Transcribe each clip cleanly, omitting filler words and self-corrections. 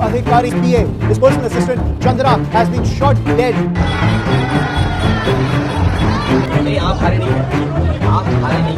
Adhikari PA, his personal assistant Chandra, has been shot dead. नहीं आप हारे नहीं, आप हारे नहीं।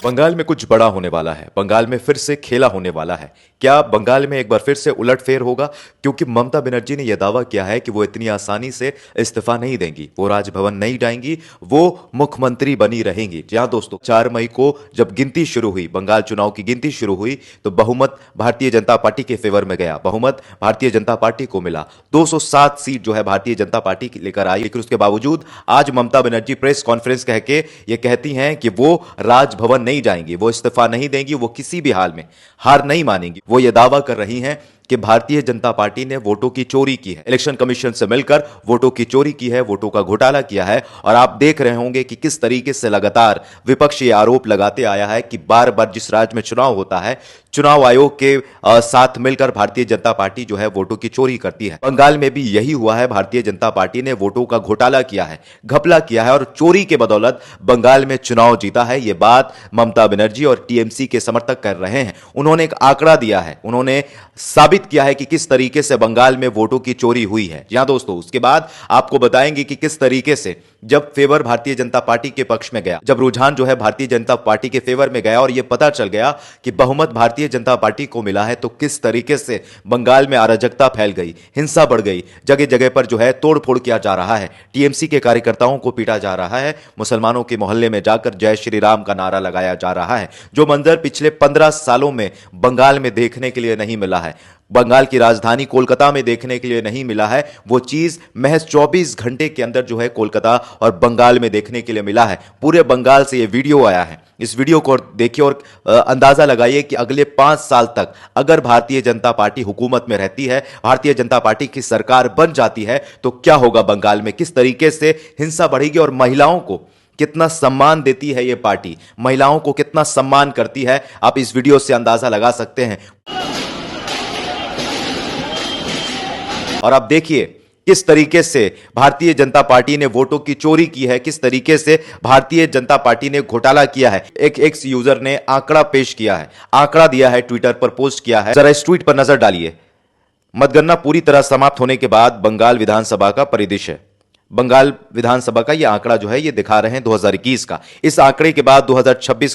बंगाल में कुछ बड़ा होने वाला है। बंगाल में फिर से खेला होने वाला है। क्या बंगाल में एक बार फिर से उलटफेर होगा? क्योंकि ममता बनर्जी ने यह दावा किया है कि वो इतनी आसानी से इस्तीफा नहीं देंगी, वो राजभवन नहीं जाएंगी, वो मुख्यमंत्री बनी रहेंगी। जहां दोस्तों 4 मई को जब गिनती शुरू हुई, बंगाल चुनाव की गिनती शुरू हुई, तो बहुमत भारतीय जनता पार्टी के फेवर में गया। बहुमत भारतीय जनता पार्टी को मिला। 207 सीट जो है भारतीय जनता पार्टी लेकर आई। लेकिन उसके बावजूद आज ममता बनर्जी प्रेस कॉन्फ्रेंस कह के ये कहती हैं कि वो राजभवन नहीं जाएंगी, वो इस्तीफा नहीं देंगी, वो किसी भी हाल में हार नहीं मानेंगी। वो ये दावा कर रही हैं कि भारतीय जनता पार्टी ने वोटों की चोरी की है, इलेक्शन कमीशन से मिलकर वोटों की चोरी की है, वोटों का घोटाला किया है। और आप देख रहे होंगे कि किस तरीके से लगातार विपक्ष ये आरोप लगाते आया है कि बार बार जिस राज्य में चुनाव होता है, चुनाव आयोग के साथ मिलकर भारतीय जनता पार्टी जो है वोटों की चोरी करती है। बंगाल में भी यही हुआ है। भारतीय जनता पार्टी ने वोटों का घोटाला किया है, घपला किया है और चोरी के बदौलत बंगाल में चुनाव जीता है। यह बात ममता बनर्जी और टीएमसी के समर्थक कर रहे हैं। उन्होंने एक आंकड़ा दिया है, उन्होंने साबित किया है कि किस तरीके से बंगाल में वोटों की चोरी हुई है। यहां दोस्तों उसके बाद आपको बताएंगे कि किस तरीके से जब फेवर भारतीय जनता पार्टी के पक्ष में गया, जब रुझान जो है भारतीय जनता पार्टी के फेवर में गया और यह पता चल गया कि बहुमत भारतीय जनता पार्टी को मिला है, तो किस तरीके से बंगाल में अराजकता फैल गई, हिंसा बढ़ गई, जगह जगह पर जो है तोड़फोड़ किया जा रहा है, टीएमसी के कार्यकर्ताओं को पीटा जा रहा है, मुसलमानों के मोहल्ले में जाकर जय श्री राम का नारा लगाया जा रहा है। जो मंजर पिछले 15 सालों में बंगाल में देखने के लिए नहीं मिला है, बंगाल की राजधानी कोलकाता में देखने के लिए नहीं मिला है, वो चीज महज 24 घंटे के अंदर जो है कोलकाता और बंगाल में देखने के लिए मिला है। पूरे बंगाल से ये वीडियो आया है। इस वीडियो को देखिए और अंदाजा लगाइए कि अगले 5 साल तक अगर भारतीय जनता पार्टी हुकूमत में रहती है, भारतीय जनता पार्टी की सरकार बन जाती है, तो क्या होगा बंगाल में, किस तरीके से हिंसा बढ़ेगी और महिलाओं को कितना सम्मान देती है ये पार्टी, महिलाओं को कितना सम्मान करती है, आप इस वीडियो से अंदाजा लगा सकते हैं। और आप देखिए किस तरीके से भारतीय जनता पार्टी ने वोटों की चोरी की है, किस तरीके से भारतीय जनता पार्टी ने घोटाला किया है। एक एक्स यूजर ने आंकड़ा पेश किया है, आंकड़ा दिया है, ट्विटर पर पोस्ट किया है। जरा इस ट्वीट पर नजर डालिए। मतगणना पूरी तरह समाप्त होने के बाद बंगाल विधानसभा का परिदृश्य। बंगाल विधानसभा का यह आंकड़ा जो है ये दिखा रहे हैं 2021 का। इस आंकड़े के बाद 2026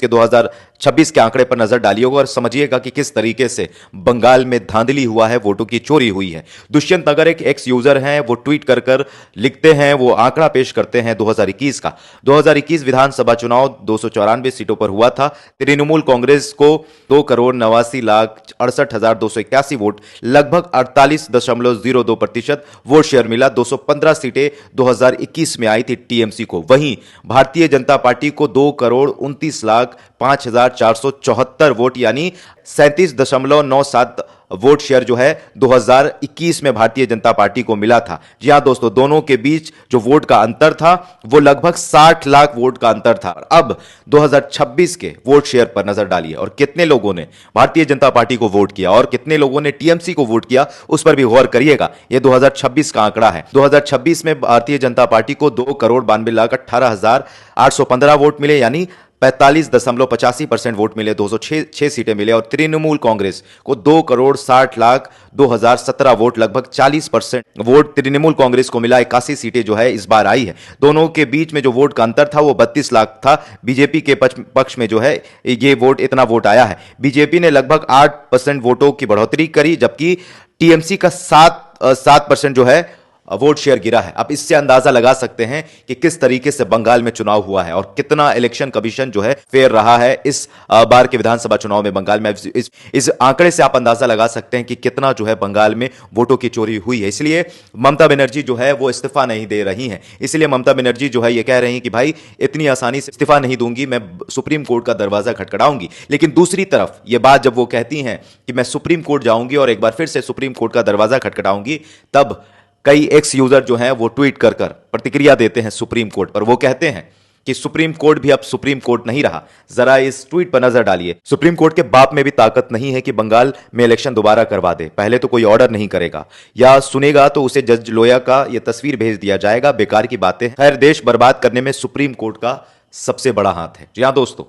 के आंकड़े पर नजर डालिएगा और समझिएगा कि किस तरीके से बंगाल में धांधली हुआ है, वोटों की चोरी हुई है। दुष्यंत नगर एक एक्स यूजर हैं, वो ट्वीट कर लिखते हैं, वो आंकड़ा पेश करते हैं 2021 का। 2021 विधानसभा चुनाव 294 सीटों पर हुआ था। तृणमूल कांग्रेस को 2,89,68,281 वोट, लगभग 48.02% वोट शेयर मिला। 215 सीटें 2021 में आई थी टीएमसी को। वहीं भारतीय जनता पार्टी को 2,29,05,474 वोट यानी 37.97 वोट शेयर जो है 2021 में भारतीय जनता पार्टी को मिला था। जी हां दोस्तों, दोनों के बीच जो वोट का अंतर था वो लगभग 60 लाख वोट का अंतर था। अब 2026 के वोट शेयर पर नजर डालिए और कितने लोगों ने भारतीय जनता पार्टी को वोट किया और कितने लोगों ने टीएमसी को वोट किया, उस पर भी गौर करिएगा। यह 2026 का आंकड़ा है। 2026 में भारतीय जनता पार्टी को 2,92,18,815 वोट मिले यानी 45.85% वोट मिले, 206 सीटें मिले। और तृणमूल कांग्रेस को 2,60,02,017 वोट, लगभग 40% वोट तृणमूल कांग्रेस को मिला। 81 सीटें जो है इस बार आई है। दोनों के बीच में जो वोट का अंतर था वो 32 लाख था। बीजेपी के पक्ष में जो है ये वोट, इतना वोट आया है। बीजेपी ने लगभग 8% वोटों की बढ़ोतरी करी, जबकि टीएमसी का 7% जो है वोट शेयर गिरा है। अब इससे अंदाजा लगा सकते हैं कि किस तरीके से बंगाल में चुनाव हुआ है और कितना इलेक्शन कमीशन जो है फेयर रहा है इस बार के विधानसभा चुनाव में बंगाल में। इस आंकड़े से आप अंदाजा लगा सकते हैं कि कितना जो है बंगाल में वोटों की चोरी हुई है। इसलिए ममता बनर्जी जो है वो इस्तीफा नहीं दे रही हैं। इसलिए ममता बनर्जी जो है ये कह रही हैं कि भाई इतनी आसानी से इस्तीफा नहीं दूंगी, मैं सुप्रीम कोर्ट का दरवाजा खटखटाऊंगी। लेकिन दूसरी तरफ ये बात जब वो कहती हैं कि मैं सुप्रीम कोर्ट जाऊंगी और एक बार फिर से सुप्रीम कोर्ट का दरवाजा खटखटाऊंगी, तब कई एक्स यूजर जो हैं वो ट्वीट कर प्रतिक्रिया देते हैं सुप्रीम कोर्ट पर। वो कहते हैं कि सुप्रीम कोर्ट भी अब सुप्रीम कोर्ट नहीं रहा। जरा इस ट्वीट पर नजर डालिए। सुप्रीम कोर्ट के बाप में भी ताकत नहीं है कि बंगाल में इलेक्शन दोबारा करवा दे। पहले तो कोई ऑर्डर नहीं करेगा या सुनेगा तो उसे जज लोया का यह तस्वीर भेज दिया जाएगा। बेकार की बातें। खैर, देश बर्बाद करने में सुप्रीम कोर्ट का सबसे बड़ा हाथ है। जी हां दोस्तों,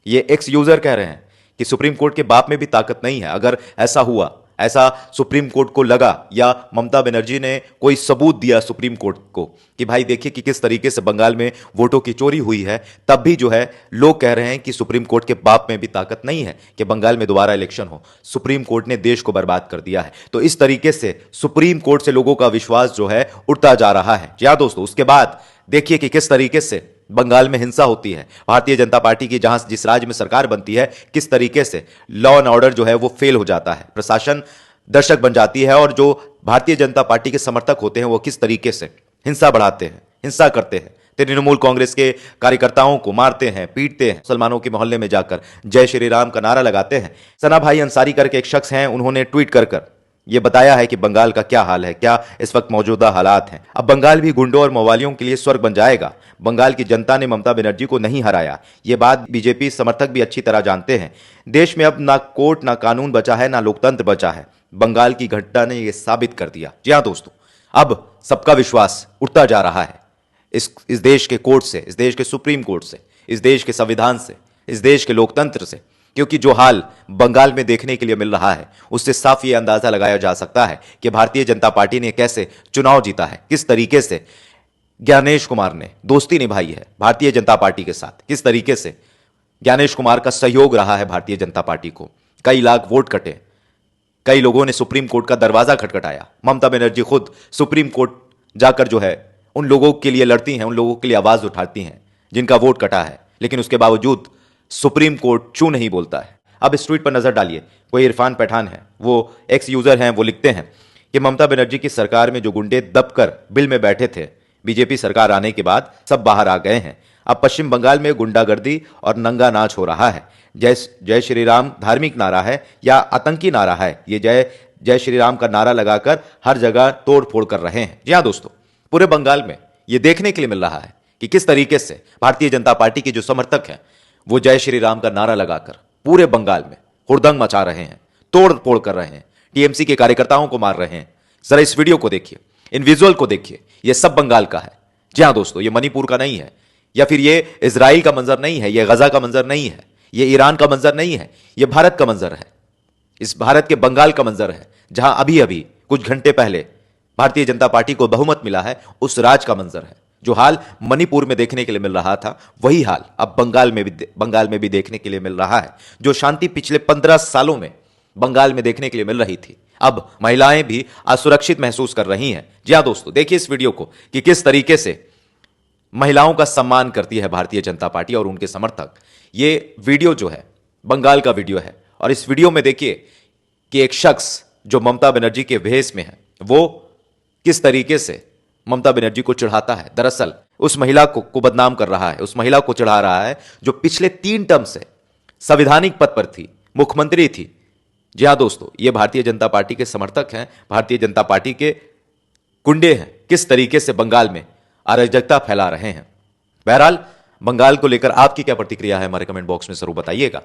ये एक्स यूजर कह रहे हैं कि सुप्रीम कोर्ट के बाप में भी ताकत नहीं है। अगर ऐसा हुआ, ऐसा सुप्रीम कोर्ट को लगा या ममता बनर्जी ने कोई सबूत दिया सुप्रीम कोर्ट को कि भाई देखिए कि किस तरीके से बंगाल में वोटों की चोरी हुई है, तब भी जो है लोग कह रहे हैं कि सुप्रीम कोर्ट के बाप में भी ताकत नहीं है कि बंगाल में दोबारा इलेक्शन हो। सुप्रीम कोर्ट ने देश को बर्बाद कर दिया है। तो इस तरीके से सुप्रीम कोर्ट से लोगों का विश्वास जो है उठता जा रहा है। जी हां दोस्तों, उसके बाद देखिए कि किस तरीके से बंगाल में हिंसा होती है। भारतीय जनता पार्टी की जहां जिस राज्य में सरकार बनती है, किस तरीके से लॉ एंड ऑर्डर जो है वो फेल हो जाता है, प्रशासन दर्शक बन जाती है, और जो भारतीय जनता पार्टी के समर्थक होते हैं वो किस तरीके से हिंसा बढ़ाते हैं, हिंसा करते हैं, तृणमूल कांग्रेस के कार्यकर्ताओं को मारते हैं, पीटते हैं, मुसलमानों के मोहल्ले में जाकर जय श्री राम का नारा लगाते हैं। सना भाई अंसारी करके एक शख्स हैं, उन्होंने ट्वीट कर यह बताया है कि बंगाल का क्या हाल है, क्या इस वक्त मौजूदा हालात हैं। अब बंगाल भी गुंडों और मवालियों के लिए स्वर्ग बन जाएगा। बंगाल की जनता ने ममता बनर्जी को नहीं हराया, यह बात बीजेपी समर्थक भी अच्छी तरह जानते हैं। देश में अब ना कोर्ट, ना कानून बचा है, ना लोकतंत्र बचा है। बंगाल की घटना ने यह साबित कर दिया। जी हां दोस्तों, अब सबका विश्वास उठता जा रहा है इस देश के कोर्ट से, इस देश के सुप्रीम कोर्ट से, इस देश के संविधान से, इस देश के लोकतंत्र से। क्योंकि जो हाल बंगाल में देखने के लिए मिल रहा है, उससे साफ यह अंदाजा लगाया जा सकता है कि भारतीय जनता पार्टी ने कैसे चुनाव जीता है, किस तरीके से ज्ञानेश कुमार ने दोस्ती निभाई है भारतीय जनता पार्टी के साथ, किस तरीके से ज्ञानेश कुमार का सहयोग रहा है भारतीय जनता पार्टी को। कई लाख वोट कटे, कई लोगों ने सुप्रीम कोर्ट का दरवाजा खटखटाया। ममता बनर्जी खुद सुप्रीम कोर्ट जाकर जो है उन लोगों के लिए लड़ती हैं, उन लोगों के लिए आवाज उठाती हैं जिनका वोट कटा है, लेकिन उसके बावजूद सुप्रीम कोर्ट चू नहीं बोलता है। अब इस ट्वीट पर नजर डालिए। कोई इरफान पठान है, वो एक्स यूजर हैं, वो लिखते हैं कि ममता बनर्जी की सरकार में जो गुंडे दबकर बिल में बैठे थे, बीजेपी सरकार आने के बाद सब बाहर आ गए हैं। अब पश्चिम बंगाल में गुंडागर्दी और नंगा नाच हो रहा है। जय श्री राम धार्मिक नारा है या आतंकी नारा है? ये जय श्री राम का नारा लगाकर हर जगह तोड़ फोड़ कर रहे हैं। जी हां दोस्तों, पूरे बंगाल में यह देखने के लिए मिल रहा है कि किस तरीके से भारतीय जनता पार्टी के जो समर्थक हैं वो जय श्री राम का नारा लगाकर पूरे बंगाल में हुड़दंग मचा रहे हैं, तोड़ फोड़ कर रहे हैं, टीएमसी के कार्यकर्ताओं को मार रहे हैं। जरा इस वीडियो को देखिए, इन विजुअल को देखिए। यह सब बंगाल का है। जी हां दोस्तों, यह मणिपुर का नहीं है, या फिर यह इजराइल का मंजर नहीं है, यह गजा का मंजर नहीं है, यह ईरान का मंजर नहीं है, यह भारत का मंजर है। इस भारत के बंगाल का मंजर है, जहां अभी अभी कुछ घंटे पहले भारतीय जनता पार्टी को बहुमत मिला है, उस राज का मंजर है। जो हाल मणिपुर में देखने के लिए मिल रहा था, वही हाल अब बंगाल में भी देखने के लिए मिल रहा है। जो शांति पिछले 15 सालों में बंगाल में देखने के लिए मिल रही थी, अब महिलाएं भी असुरक्षित महसूस कर रही हैं। जी हां दोस्तों, देखिए इस वीडियो को कि किस तरीके से महिलाओं का सम्मान करती है भारतीय जनता पार्टी और उनके समर्थक। ये वीडियो जो है बंगाल का वीडियो है, और इस वीडियो में देखिए कि एक शख्स जो ममता बनर्जी के भेष में है, वो किस तरीके से ममता बनर्जी को चढ़ाता है। दरअसल उस महिला को बदनाम कर रहा है, उस महिला को चढ़ा रहा है जो पिछले 3 टर्म से संवैधानिक पद पर थी, मुख्यमंत्री थी। जी हां दोस्तों, ये भारतीय जनता पार्टी के समर्थक हैं, भारतीय जनता पार्टी के गुंडे हैं। किस तरीके से बंगाल में अराजकता फैला रहे हैं। बहरहाल, बंगाल को लेकर आपकी क्या प्रतिक्रिया है, हमारे कमेंट बॉक्स में जरूर बताइएगा।